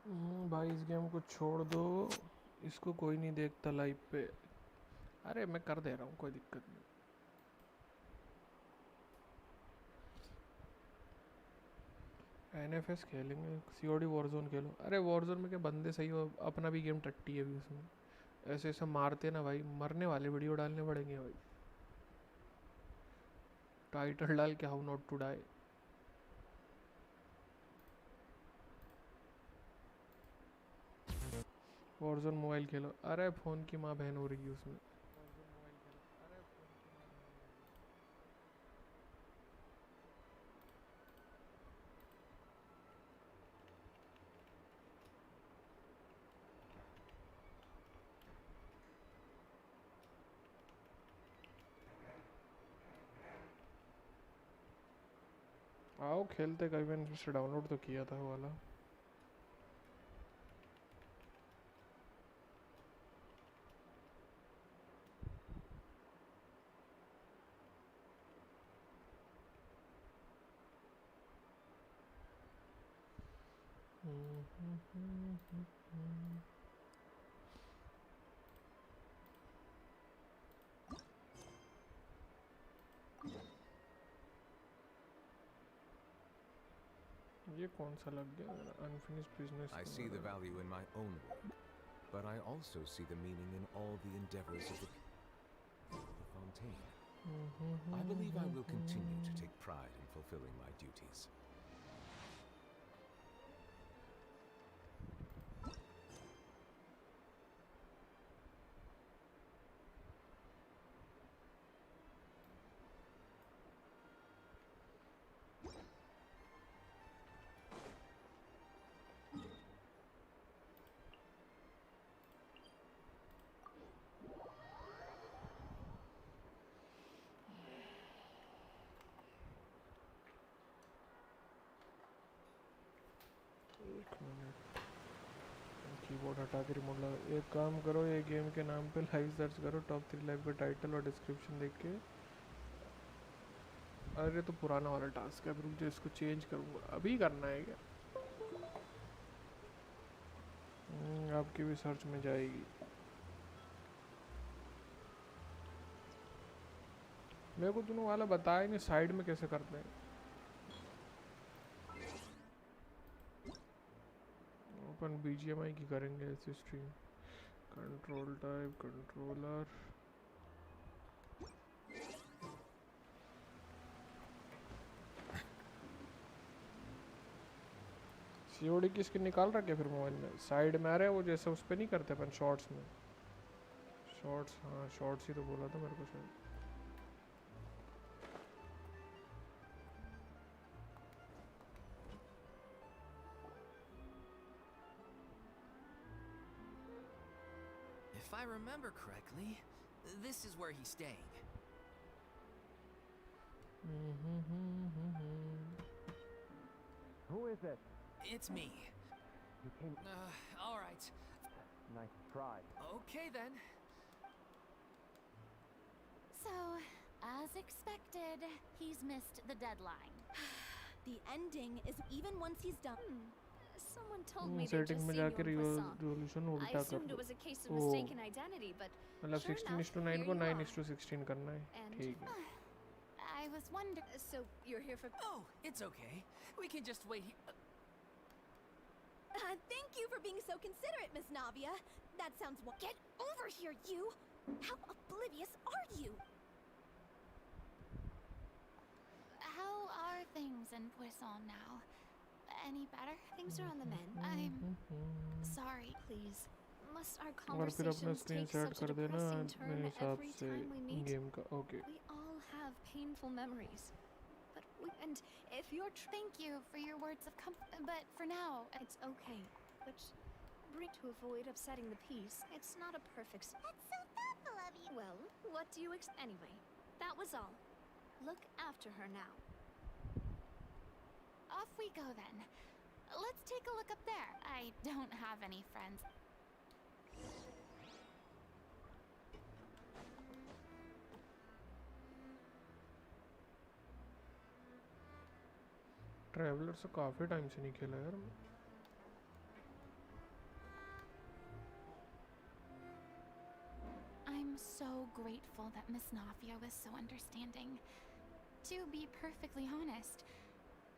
भाई इस गेम को छोड़ दो, इसको कोई नहीं देखता लाइव पे। अरे मैं कर दे रहा हूँ, कोई दिक्कत नहीं। NFS खेलेंगे, COD वॉरजोन खेलो। अरे वॉरजोन में क्या बंदे सही हो, अपना भी गेम टट्टी है अभी उसमें। ऐसे ऐसे मारते ना भाई, मरने वाले वीडियो डालने पड़ेंगे भाई। टाइटल डाल के how not to die. Warzone mobile खेलो। अरे फ़ोन की माँ बहन हो रही है उसमें। वॉरजोन मोबाइल खेलो। अरे फ़ोन की माँ बहन हो रही है। आओ खेलते, कभी मैंने फिर से डाउनलोड तो किया था वो वाला। ये कौन सा लग गया मेरा unfinished business. I see the value in my own work, but I also see the meaning in all the endeavors of the Fontaine. I believe I will continue to take pride in fulfilling my duties. एक minute, keyboard हटा के remote लगा। एक काम करो, ये game के नाम पे लाइव सर्च करो, टॉप 3 लाइव का टाइटल और डिस्क्रिप्शन देख के। अरे तो पुराना वाला टास्क है, रुक जो इसको चेंज करूँगा। अभी करना है क्या? आपकी भी सर्च में जाएगी। मेरे को तुमने वाला बताया नहीं, साइड में कैसे करते हैं। अपन BGMI की करेंगे ऐसे stream. Control type controller. COD की स्किन निकाल रखे फिर मोबाइल में, साइड में आ रहा है वो, जैसे उस पर नहीं करते अपन शॉर्ट्स में। शॉर्ट्स, हाँ शॉर्ट्स ही तो बोला था मेरे को शायद। If I remember correctly, this is where he's staying. Who is it? It's me. You came. All right. Nice try. Okay then. So, as expected, he's missed the deadline. The ending is even once he's done. Someone told me they setting just में seen you जाके in Croissant. Revolution I उल्टा कर assumed दो। it was a case of O mistaken identity, but मतलब sure enough, 16:9 here को you 9:16 करना है। And ठीक है। I was wondering. So you're here for. Oh, it's okay. We can just wait here. Thank you for being so considerate, Miss Navia. That sounds. Get over here, you! How oblivious are you? How are things in Poisson now? Any better? Things are on the mend. I'm sorry. Please. Must our और फिर अपना conversations screen take set such a कर देना depressing मेरे turn हिसाब every से time we meet? Game का। Okay. We all have painful memories. But and if you're Thank you for your words of comfort, but for now, it's okay. But bring to avoid upsetting the peace. It's not a perfect. That's so thoughtful of you. Well, what do you anyway? That was all. Look after her now. Off we go then. Let's take a look up there. I don't have any friends. Traveller से काफ़ी time से नहीं खेला यार मैं। grateful that Miss Navia was so understanding. To be perfectly honest,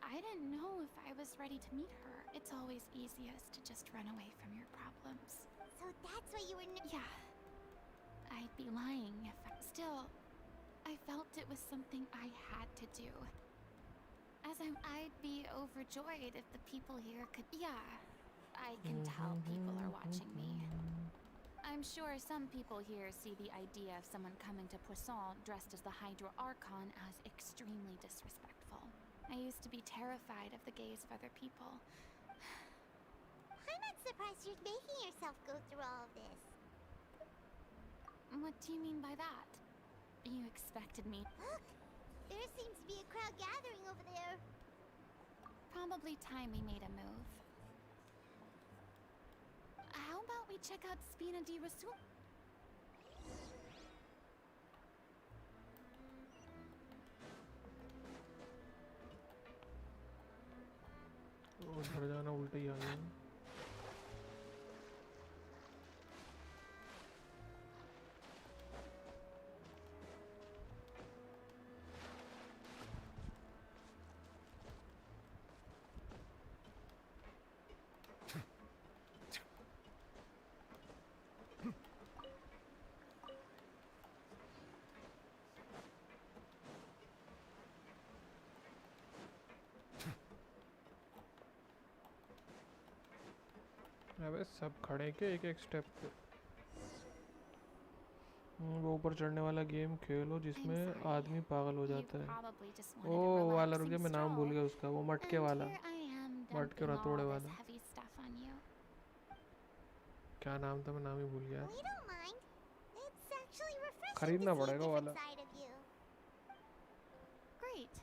I didn't know if I was ready to meet her. It's always easiest to just run away from your problems. So that's why you were. Yeah. I'd be lying if I... Still, I felt it was something I had to do. I'd be overjoyed if the people here could... Yeah, I can tell people are watching me. I'm sure some people here see the idea of someone coming to Poisson dressed as the Hydro Archon as extremely disrespectful. I used to be terrified of the gaze of other people. I'm not surprised you're making yourself go through all of this. What do you mean by that? You expected me... Look! There seems to be a crowd gathering over there. Probably time we made a move. How about we check out Spina di Rasul? उधर जाना उल्टे ही आ गया। अबे सब खड़े के एक एक स्टेप पे। वो ऊपर चढ़ने वाला गेम खेलो जिसमें आदमी पागल हो जाता है। ओ वाला रुक गया, मैं नाम भूल गया उसका, वो मटके वाला, मटके और हथौड़े वाला। क्या नाम था, मैं नाम ही भूल गया। खरीदना पड़ेगा वाला। Great.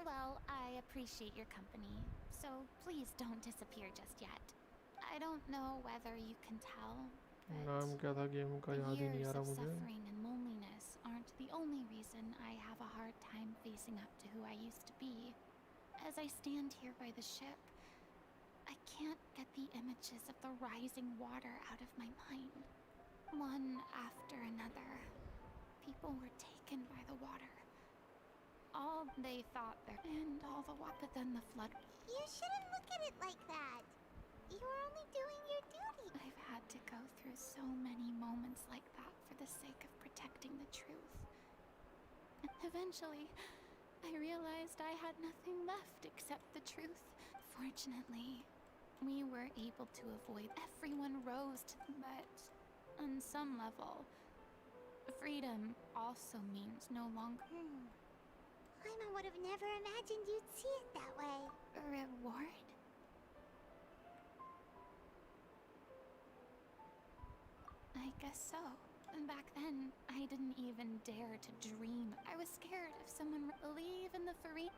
Well, I appreciate your company, so please don't disappear just yet. I don't know whether you can tell, नाम क्या था गेम का, याद ही नहीं आ रहा मुझे। suffering and loneliness aren't the only reason I have a hard time facing up to who I used to be. As I stand here by the ship, I can't get the images of the rising water out of my mind. One after another, people were taken by the water. All they thought there, and all the water, but then the flood. You shouldn't look at it like that. You're only doing your duty. I've had to go through so many moments like that for the sake of protecting the truth. And eventually, I realized I had nothing left except the truth. Fortunately, we were able to avoid. Everyone rose to, but on some level, freedom also means no longer. I would have never imagined you'd see it that way. A reward? I guess so. And back then, I didn't even dare to dream. I was scared if someone would believe in the furina.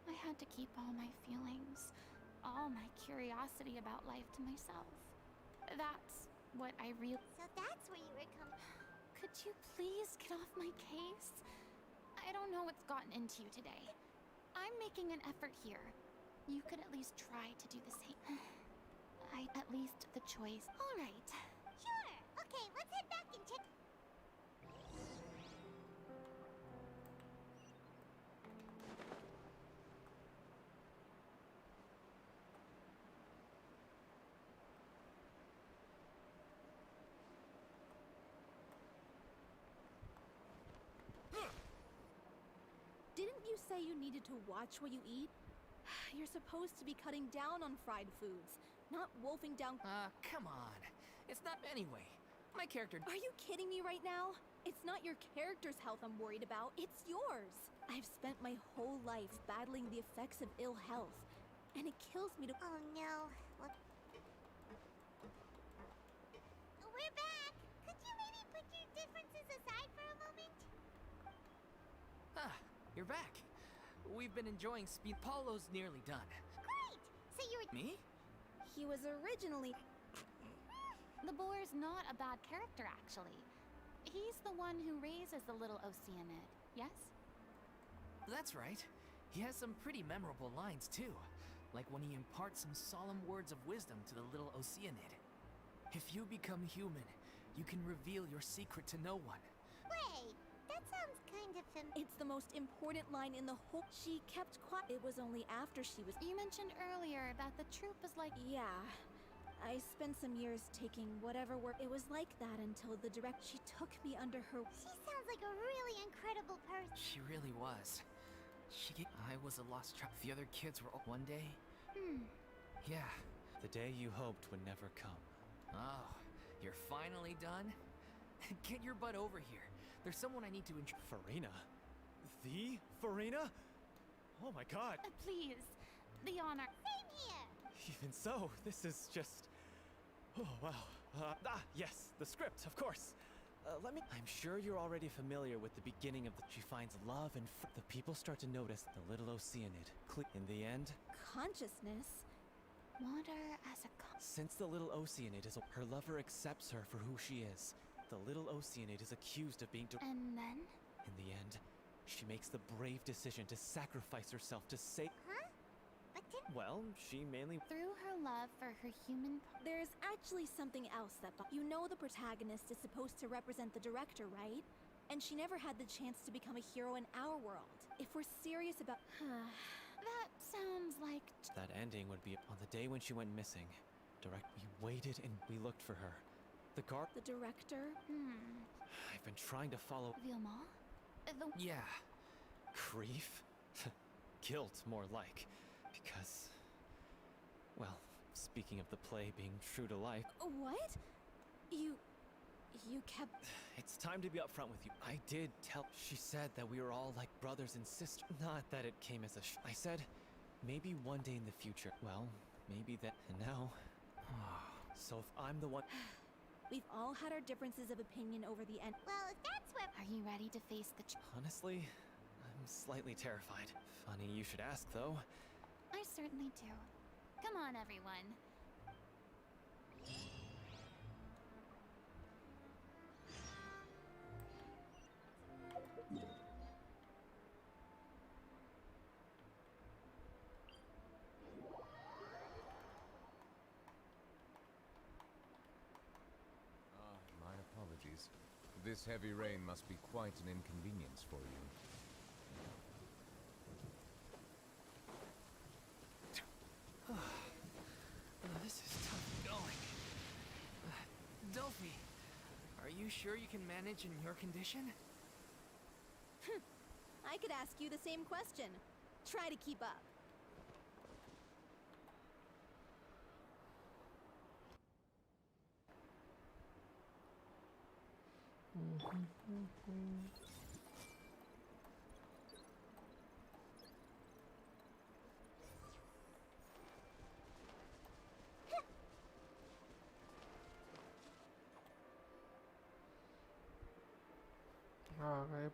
I had to keep all my feelings, all my curiosity about life to myself. That's what I realized. So that's where you were coming. Could you please get off my case? I don't know what's gotten into you today. I'm making an effort here. You could at least try to do the same. At least the choice. All right. Sure. Okay, let's head back and check. Didn't you say you needed to watch what you eat? You're supposed to be cutting down on fried foods, not wolfing down. Come on. It's not anyway. My character... Are you kidding me right now? It's not your character's health I'm worried about, it's yours. I've spent my whole life battling the effects of ill health, and it kills me to... Oh no. What? We're back. Could you maybe put your differences aside for a moment? You're back. We've been enjoying speed. Paulo's nearly done. Great. So you were... Me? He was originally... The boar's not a bad character, actually. He's the one who raises the Little Oceanid, yes? That's right. He has some pretty memorable lines, too. Like when he imparts some solemn words of wisdom to the Little Oceanid. If you become human, you can reveal your secret to no one. Wait, that sounds kind of It's the most important line in the whole. She kept quiet. It was only after she was. You mentioned earlier that the troop was like. Yeah. I spent some years taking whatever work. It was like that until the direct. She took me under her. She sounds like a really incredible person. She really was. I was a lost child. The other kids were one day. Yeah. The day you hoped would never come. Oh, you're finally done? Get your butt over here. There's someone I need to Furina? The Furina? Oh my god. Please, the honor. Same here. Even so, this is just... Oh, wow. Yes, the script, of course. I'm sure you're already familiar with the beginning of She finds love and the people start to notice the Little Oceanid. In the end... Consciousness. Water as a Since the Little Oceanid is her lover accepts her for who she is. The Little Oceanid is accused of being... And then? In the end, she makes the brave decision to sacrifice herself to save... Huh? But didn't... Well, she mainly... Through her love for her human... There's actually something else that... You know the protagonist is supposed to represent the director, right? And she never had the chance to become a hero in our world. If we're serious about... That sounds like... That ending would be on the day when she went missing. We waited and we looked for her. The director? I've been trying to follow... Vilma? Yeah. Grief? Guilt, more like. Because... Well, speaking of the play being true to life... What? You kept... It's time to be upfront with you. I did tell... She said that we were all like brothers and sisters. Not that it came as a I said, maybe one day in the future. Well, maybe that... And now... So if I'm the one... We've all had our differences of opinion over the end. Well, if that's where... Are you ready to face the... Honestly, I'm slightly terrified. Funny you should ask, though. I certainly do. Come on, everyone. My apologies. This heavy rain must be quite an inconvenience for you. This is tough going. Delphi, are you sure you can manage in your condition? I could ask you the same question. Try to keep up.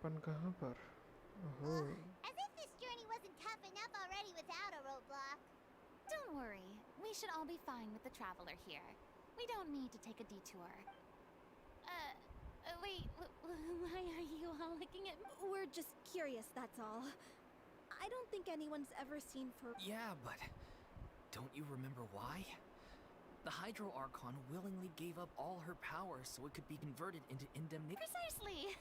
अपन कहाँ पर? Oh. As if this journey wasn't tough enough already without a roadblock. Don't worry. We should all be fine with the traveler here. We don't need to take a detour. Wait, why are you all looking at me? We're just curious, that's all. I don't think anyone's ever seen Yeah, but don't you remember why? The Hydro Archon willingly gave up all her power so it could be converted into indemnity. Precisely!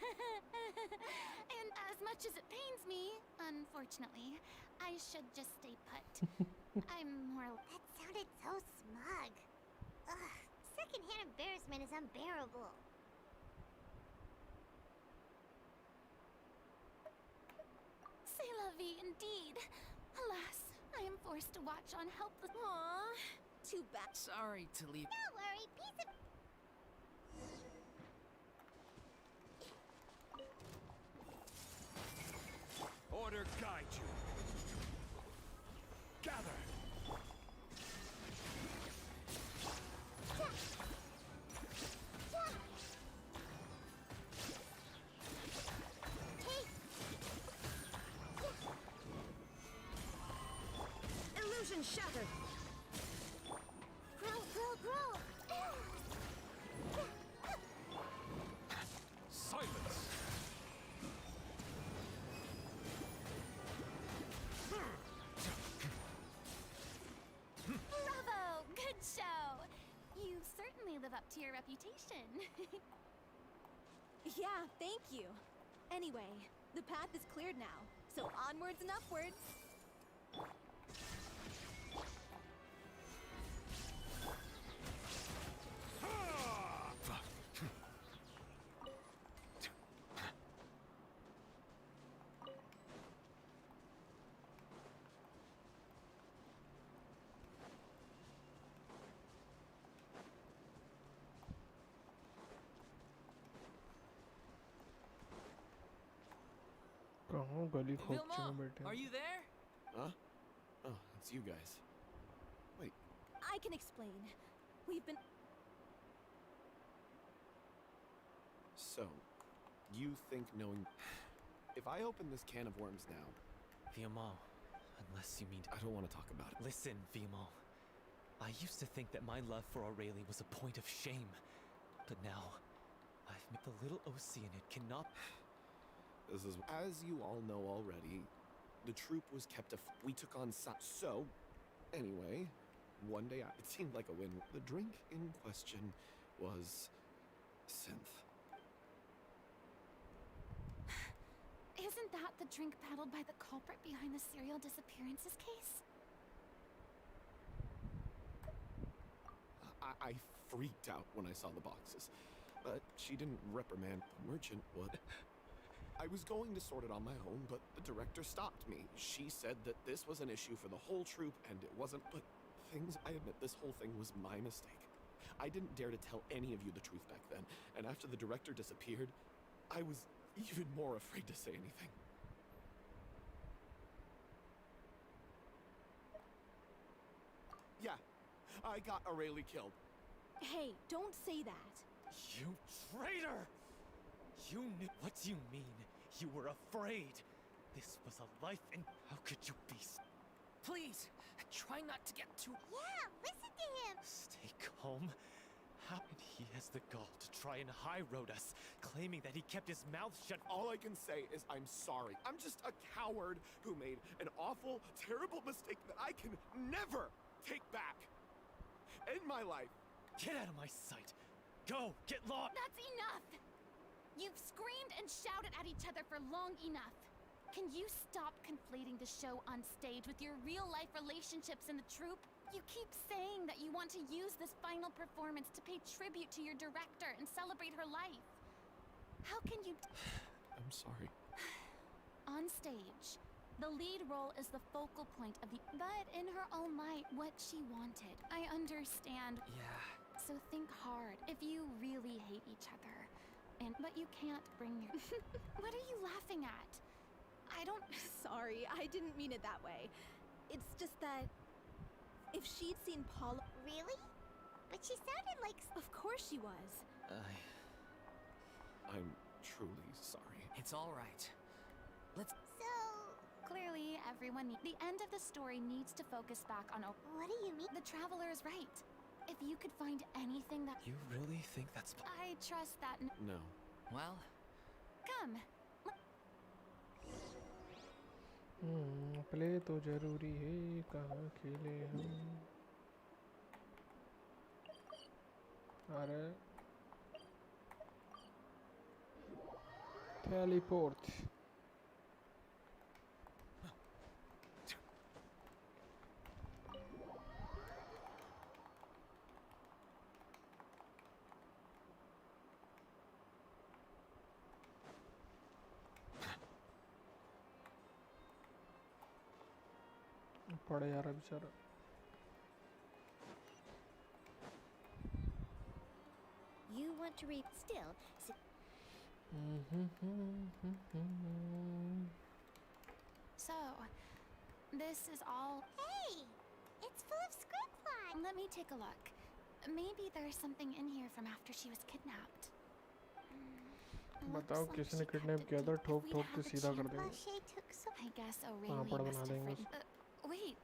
And as much as it pains me, unfortunately, I should just stay put. I'm more... That sounded so smug. Ugh, secondhand embarrassment is unbearable. C'est la vie, indeed. Alas, I am forced to watch on helpless... Aww, too bad. Sorry to leave. Don't worry, piece of... Order guide you. Gather. Illusion shattered. Grow. up to your reputation. Yeah, thank you. Anyway, the path is cleared now, so onwards and upwards. कहाँ गली खोपचे में Vilma, बैठे are हैं? you there? Huh? Oh, it's you guys. Wait, I can explain. We've been. so you think knowing if I open this can of worms now, Vimo, unless you mean... I don't want to talk about it. Listen, Vimo. I used to think that my love for Aurelie was a point of shame. But now, I've made the Little Oceanid cannot... This is, as you all know already, the troop was kept we took on so, anyway, one day it seemed like a win. The drink in question was synth. Isn't that the drink peddled by the culprit behind the serial disappearances case? I freaked out when I saw the boxes, but she didn't reprimand the merchant. What? I was going to sort it on my own, but the director stopped me. She said that this was an issue for the whole troop, and it wasn't. But I admit this whole thing was my mistake. I didn't dare to tell any of you the truth back then, and after the director disappeared, I was even more afraid to say anything. Yeah, I got Aurelie killed. Hey, don't say that. You traitor! You knew... What do you mean? You were afraid. This was a life and... How could you be... Please, try not to get too... Yeah, listen to him. Stay calm? How... And he has the gall to try and high-road us, claiming that he kept his mouth shut... All I can say is I'm sorry. I'm just a coward who made an awful, terrible mistake that I can never take back. In my life. Get out of my sight! Go! Get lost! That's enough! You've screamed and shouted at each other for long enough. Can you stop conflating the show on stage with your real-life relationships in the troupe? You keep saying that you want to use this final performance to pay tribute to your director and celebrate her life. How can you... I'm sorry. On stage, the lead role is the focal point of the... But in her own light, what she wanted. I understand. Yeah. So think hard if you really hate each other. But you can't bring your... What are you laughing at? I don't... Sorry, I didn't mean it that way. It's just that if she'd seen Paula... Really? But she sounded like... Of course she was. I'm truly sorry. It's all right. Let's... So... Clearly, everyone... The end of the story needs to focus back on... What do you mean? The Traveler is right. If you could find anything that... You really think that's... I trust that... No. Well... Come. Play तो जरूरी है कहाँ खेले हम अरे teleport पड़े यार बेचारा You want to read still? So, this is all... Hey! It's full of script lines! Let me take a look. Maybe there's something in here from after she was kidnapped. बताओ किसने kidnap किया था ठोक ठोक के सीधा कर देंगे I guess Aurelie पढ़ must बना have देंगे written... wait,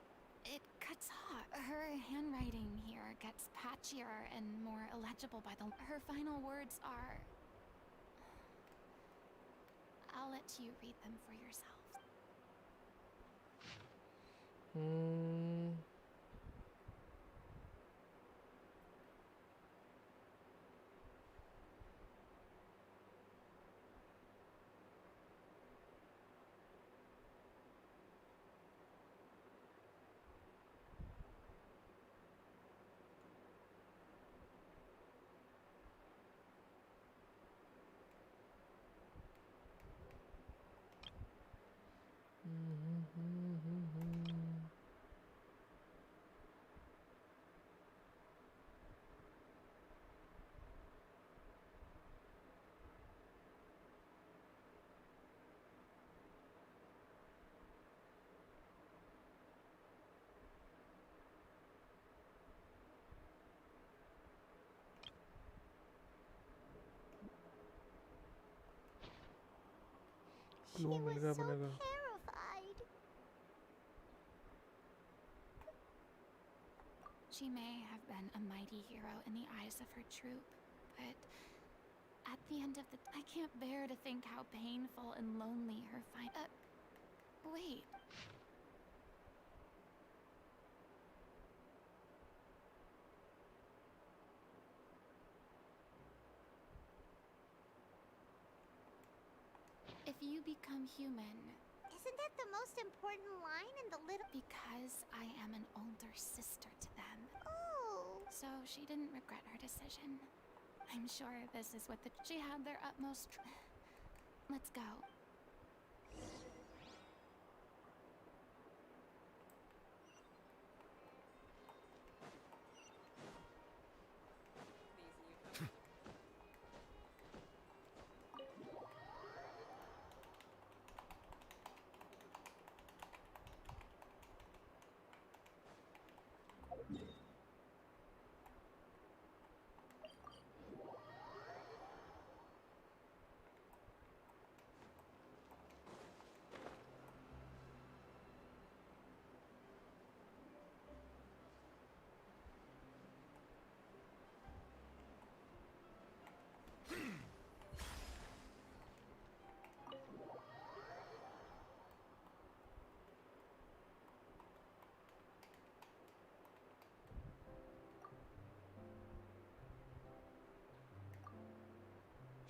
it cuts off. Her handwriting here gets patchier and more illegible by the... Her final words are... I'll let you read them for yourself. Clue मिल गया अपने को. terrified. She may have been a mighty hero in the eyes of her troop, but at the end of the I can't bear to think how painful and lonely her wait. If you become human, Isn't that the most important line in the little... because I am an older sister to them. Oh. So she didn't regret her decision. I'm sure this is what she had their utmost Let's go.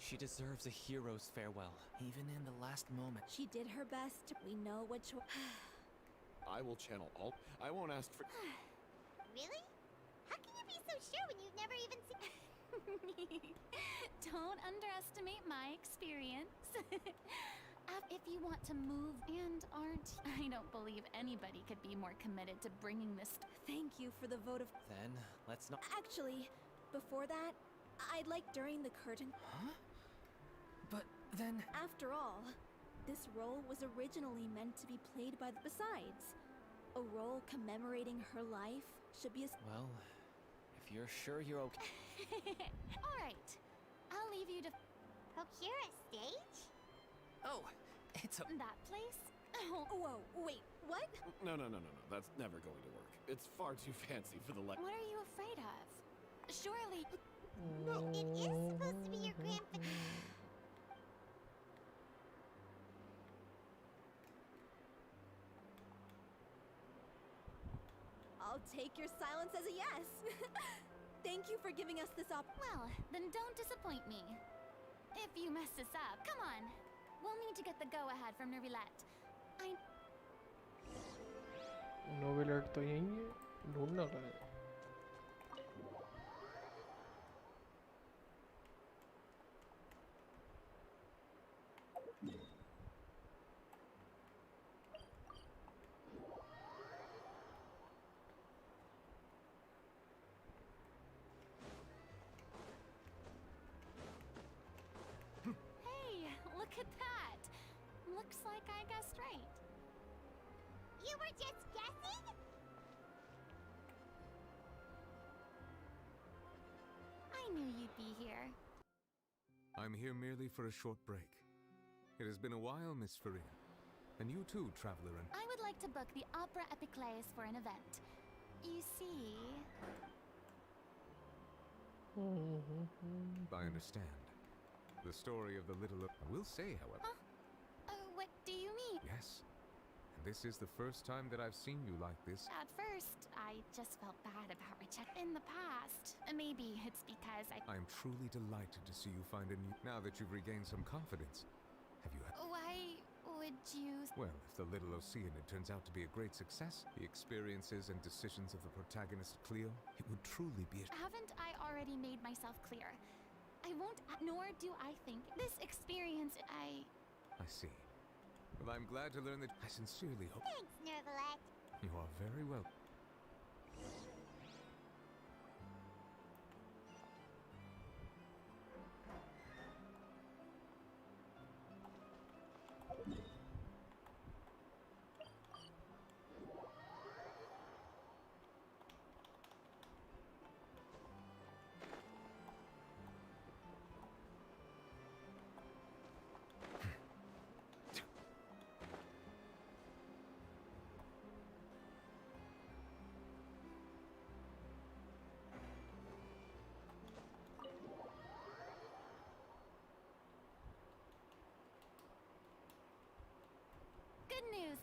She deserves a hero's farewell. Even in the last moment. She did her best. We know what I will channel all. I won't ask for. Really? How can you be so sure when you've never even seen... Don't underestimate my experience. If you want to move and aren't, I don't believe anybody could be more committed to bringing this. Thank you for the vote of... Then, let's not... Actually, before that, I'd like during the curtain... Huh? But then... After all, this role was originally meant to be played by... Besides, a role commemorating her life should be a... Well, if you're sure you're okay... Alright, I'll leave you to... Procure a stage? Oh, it's a... That place? Oh, whoa, wait, what? No. That's never going to work. It's far too fancy for the What are you afraid of? Surely... No, it is supposed to be your grandfather. I'll take your silence as a yes. Thank you for giving us this Well, then don't disappoint me. If you mess this up, come on. We'll need to get the go-ahead from Nervilette. नोवेलेट तो यहीं है, ढूंढना कहाँ है? Hey, look at that. Looks like I guessed right. You were just guessing? I knew you'd be here. I'm here merely for a short break. It has been a while, Miss Furina. And you too, traveler and... I would like to book the Opera Epiclese for an event. You see... I understand. The story of the little... I will say, however... What do you mean? Yes. And this is the first time that I've seen you like this. At first, I just felt bad about rejecting in the past. Maybe it's because I am truly delighted to see you find a new... Now that you've regained some confidence, have you had... Why would you... Well, if the Little Oceanid turns out to be a great success, the experiences and decisions of the protagonist Cleo, it would truly be a... Haven't I already made myself clear? I won't, nor do I think this experience, I see. Well, I'm glad to learn that... I sincerely hope... Thanks, Nervalette. You are very well.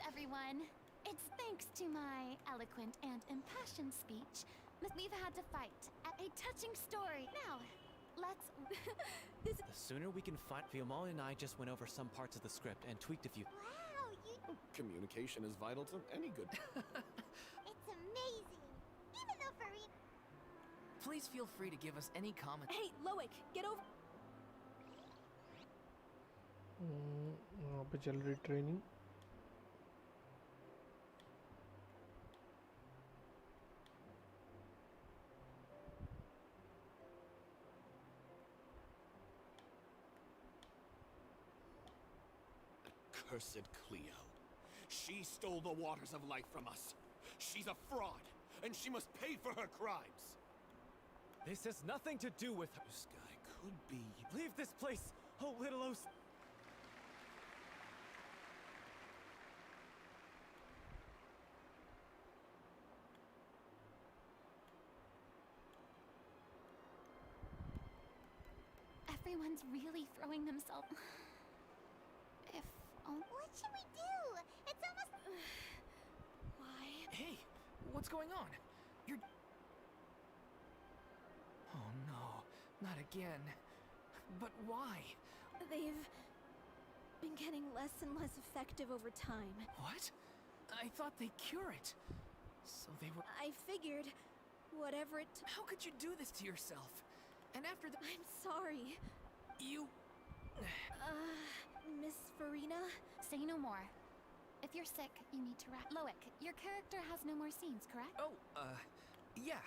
everyone. It's thanks to my eloquent and impassioned speech that we've had to fight. A touching story. Now, let's... The sooner we can find... Fiamma and I just went over some parts of the script and tweaked a few... Wow, you... Communication is vital to any good. It's amazing. Even though Furina... Please feel free to give us any comment. Hey, Loic, get over... वहाँ पे चल रही training. Cursed Cleo. She stole the waters of life from us. She's a fraud, and she must pay for her crimes. This has nothing to do with her. This guy could be... Leave this place, oh Little Oceanid. Everyone's really throwing themselves... If only... What should we do? It's almost... Why? Hey, what's going on? You're... Oh no, not again. But why? They've been getting less and less effective over time. What? I thought they cure it. So they were... I figured whatever it How could you do this to yourself? And after the... I'm sorry. You... Miss Furina? Say no more. If you're sick, you need to rest. Loic, your character has no more scenes, correct? Oh, yeah.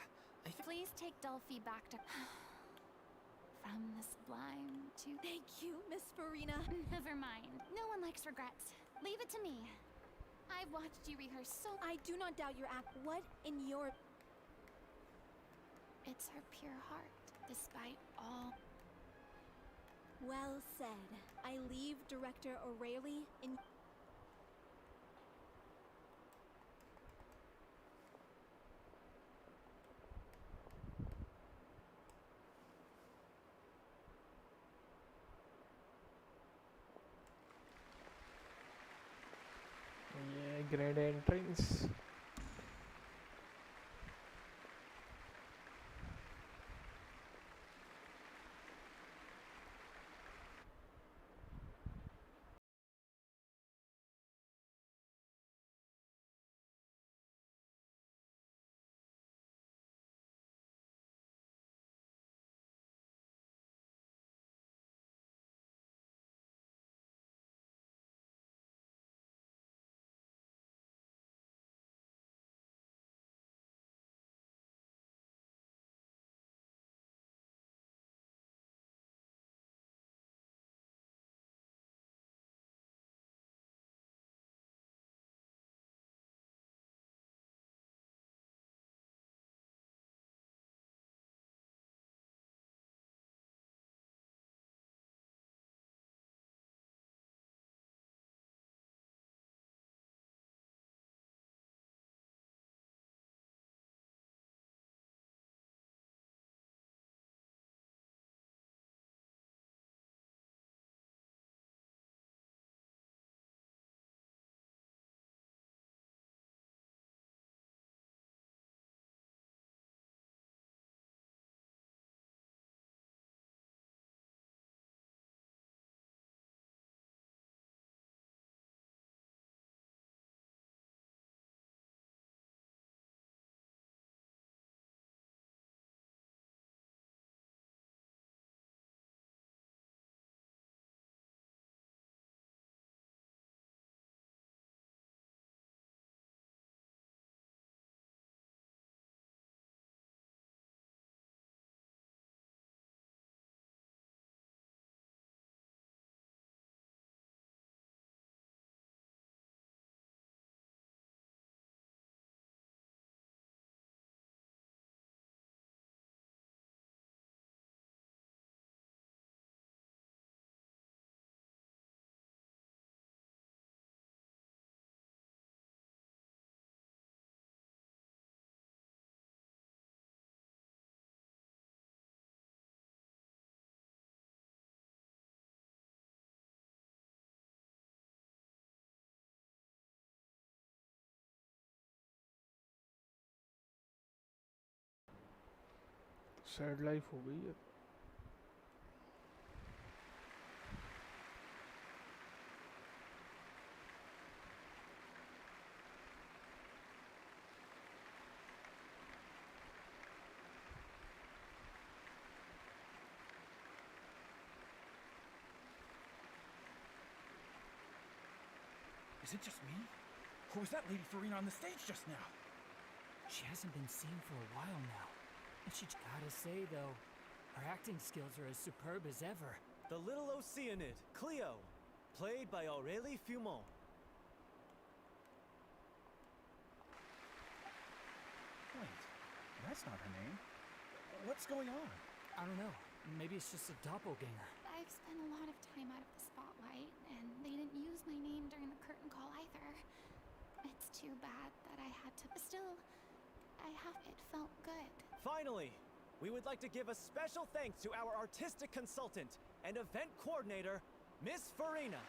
Please take Delphi back to... From the sublime to... Thank you, Miss Furina. Never mind. No one likes regrets. Leave it to me. I've watched you rehearse so... I do not doubt your act. What in your... It's her pure heart, despite all... Well said. I leave Director O'Reilly in... Yeah, grand entrance. Sad life हो गई है. Is it just me? Or was that Lady Furina on the stage just now? She hasn't been seen for a while now. And she gotta say though, her acting skills are as superb as ever. The Little Oceanid, Cleo, played by Aurélie Fumont. Wait, that's not her name. What's going on? I don't know. Maybe it's just a doppelganger. I've spent a lot of time out of the spotlight, and they didn't use my name during the curtain call either. It's too bad that I had to. Still, it felt good. Finally, we would like to give a special thanks to our artistic consultant and event coordinator, Miss Furina.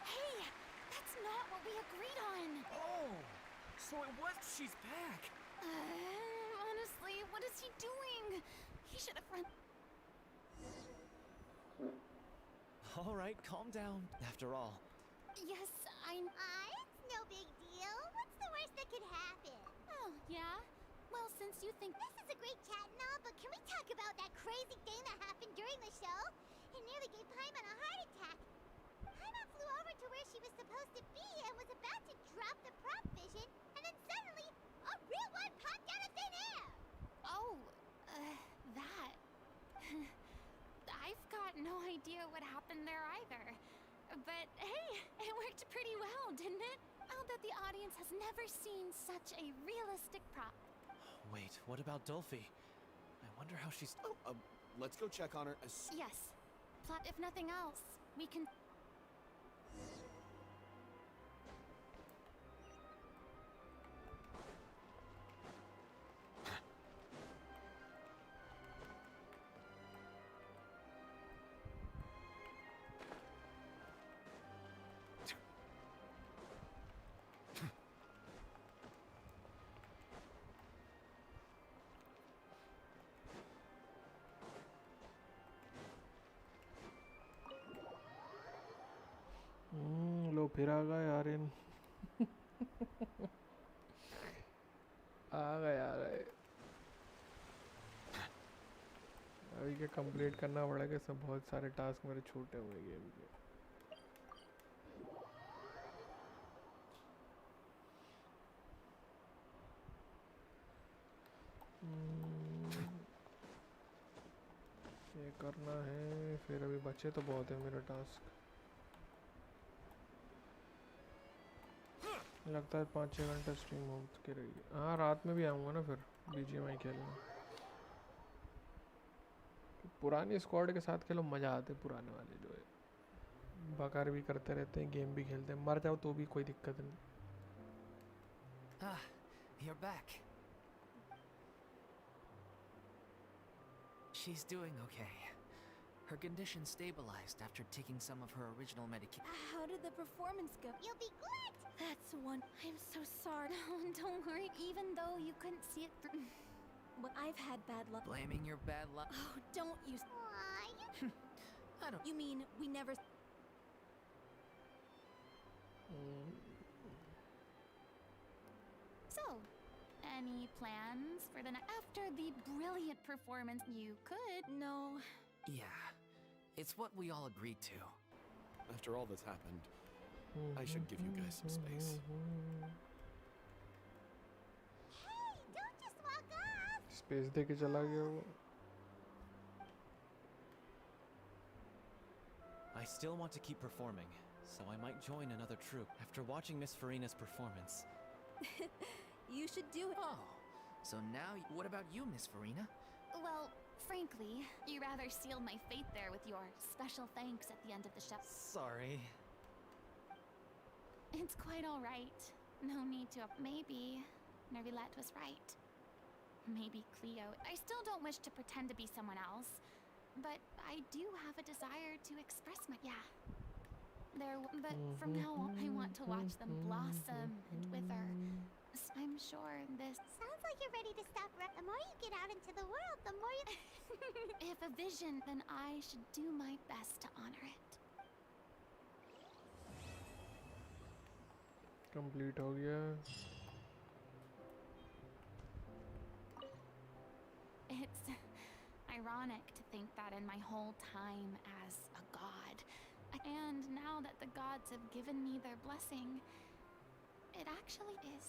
Hey, that's not what we agreed on. Oh, so it was. She's back. Honestly, what is he doing? He should have run. All right, calm down. After all, Yes, It's no big deal. What's the worst that could happen? Oh, yeah? Well, since you think This is a great chat and all, but can we talk about that crazy thing that happened during the show? It nearly gave Paimon a heart attack. Paimon flew over to where she was supposed to be and was about to drop the prop vision, and then suddenly, a real one popped out of thin air! that. I've got no idea what happened there either. But hey, it worked pretty well, didn't it? I'll bet the audience has never seen such a realistic prop. wait, what about Dolphy? I wonder how she's. Let's go check on her as. Yes. If nothing else, we can. लो फिर आ गए यार इन आ गए अभी क्या complete करना पड़ेगा. सब बहुत सारे टास्क मेरे छूटे हुए गेम के. ये करना है फिर. अभी बचे तो बहुत है मेरे टास्क. लगता है 5-6 घंटे स्ट्रीम हो के रहेगी. हाँ, रात में भी आऊँगा ना फिर BGMI खेलने. पुरानी स्क्वाड के साथ खेलो, मज़ा आते. पुराने वाले जो है बकार भी करते रहते हैं, गेम भी खेलते हैं. मर जाओ तो भी कोई दिक्कत नहीं. Ah, you're back. She's doing okay. Her condition stabilized after taking some of her original medication. How did the performance go? You'll be good! That's one. I'm so sorry. No, don't worry. Even though you couldn't see it through. But I've had bad luck. Blaming your bad luck. Oh, don't you. Aw, you I don't. You mean we never. So, any plans for the after the brilliant performance? You could. No. Yeah, it's what we all agreed to. After all that's happened, I should give you guys some space. Hey, don't just walk off! Space दे के चला गया वो. I still want to keep performing, so I might join another troupe after watching Miss Furina's performance. You should do it. Oh, so now what about you, Miss Furina? Well, frankly, you rather sealed my fate there with your special thanks at the end of the show. Sorry. It's quite all right. No need to. Maybe Nervilette was right. Maybe Cleo. I still don't wish to pretend to be someone else, but I do have a desire to express my. Yeah. But from now on, I want to watch them blossom and wither. I'm sure this. Sounds like you're ready to stop. The more you get out into the world, the more you. If a vision, then I should do my best to honor it. Complete हो गया. It's ironic to think that in my whole time as a god, and now that the gods have given me their blessing, it actually is.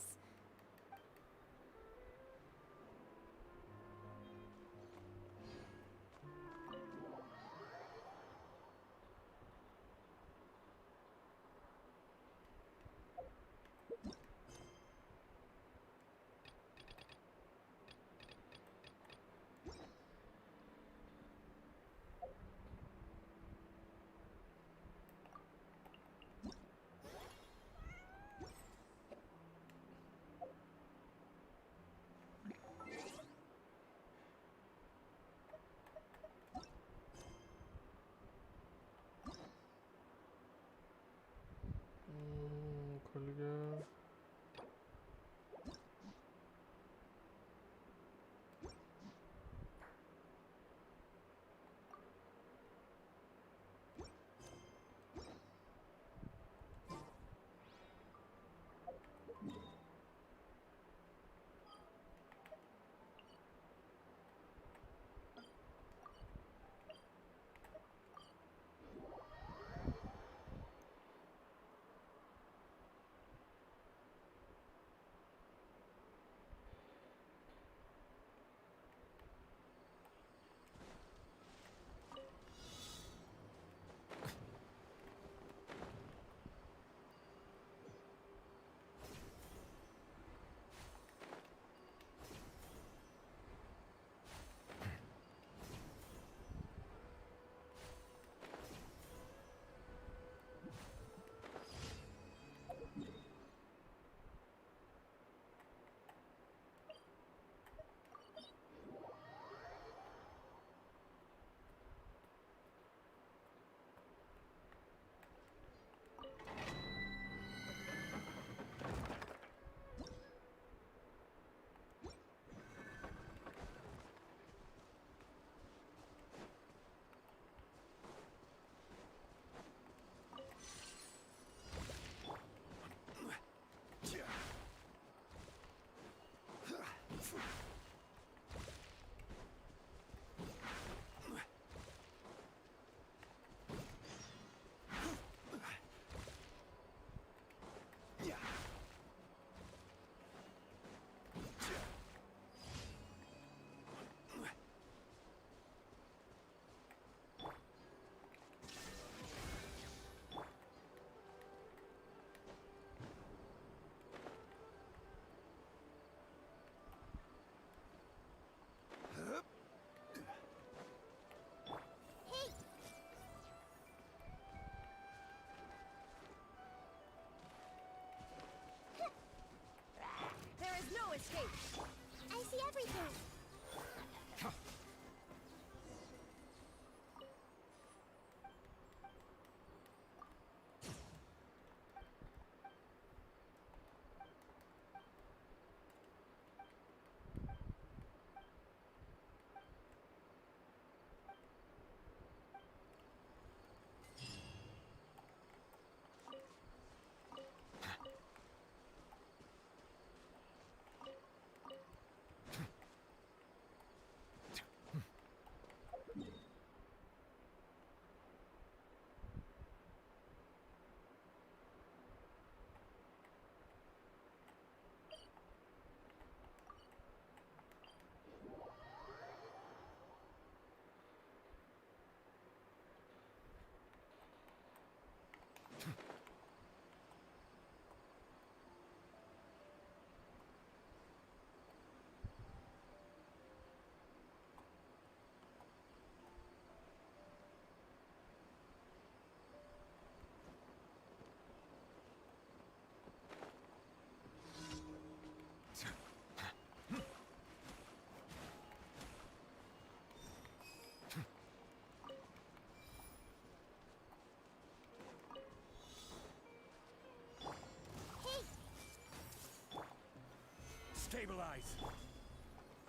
Stabilize.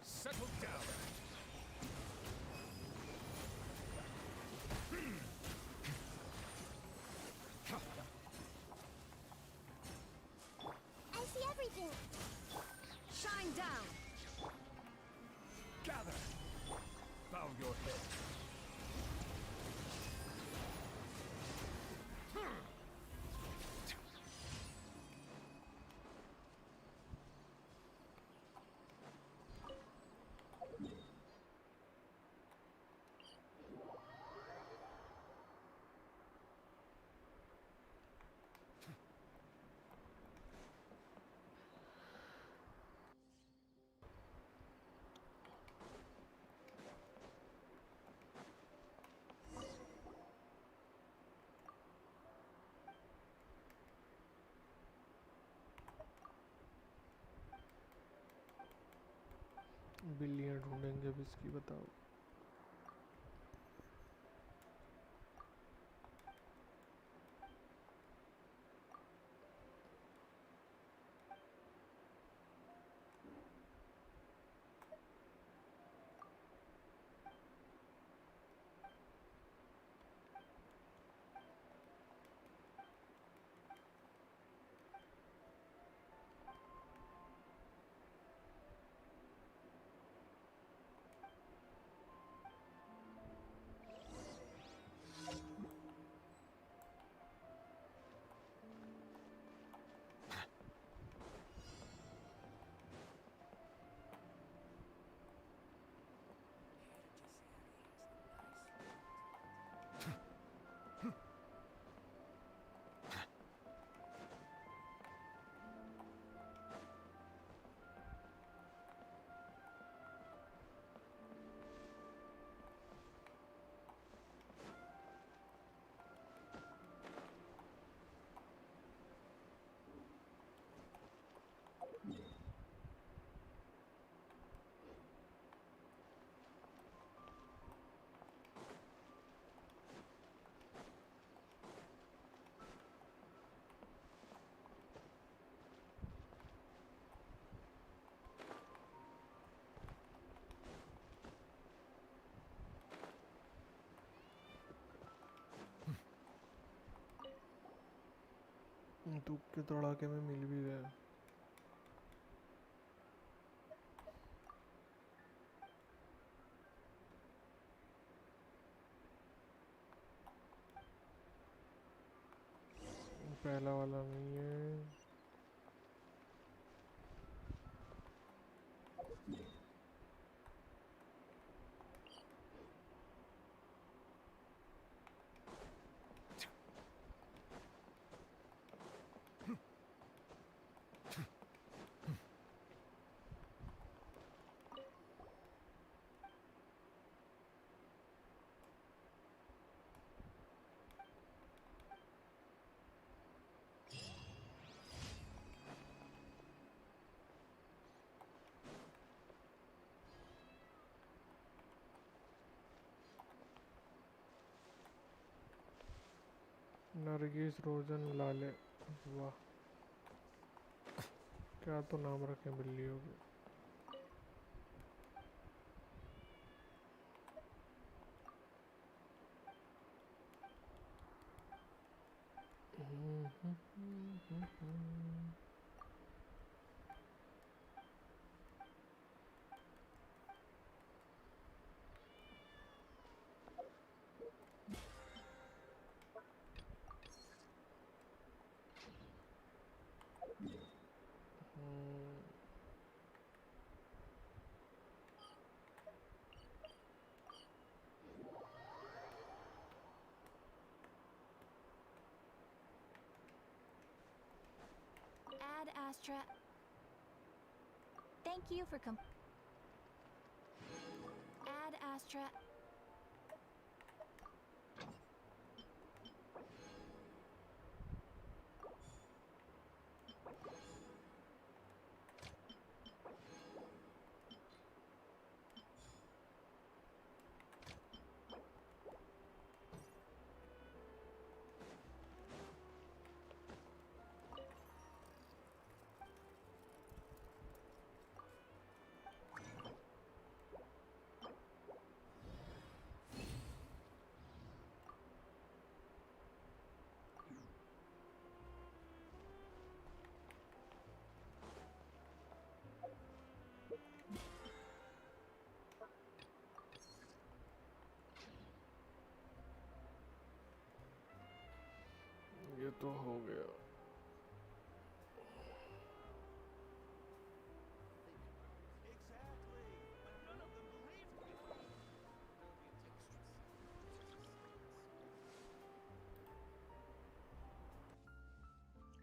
Settle down. I see everything. Shine down. Gather. Bow your head. बिल्लियाँ ढूंढेंगे अब इसकी, बताओ। धूप के तड़ाके में मिल भी गया। पहला वाला नहीं है। नरगिस रोजन लाले, वाह क्या तो नाम रखे बिल्लियों के। Ad Astra. Thank you for Ad Astra. तो हो गया।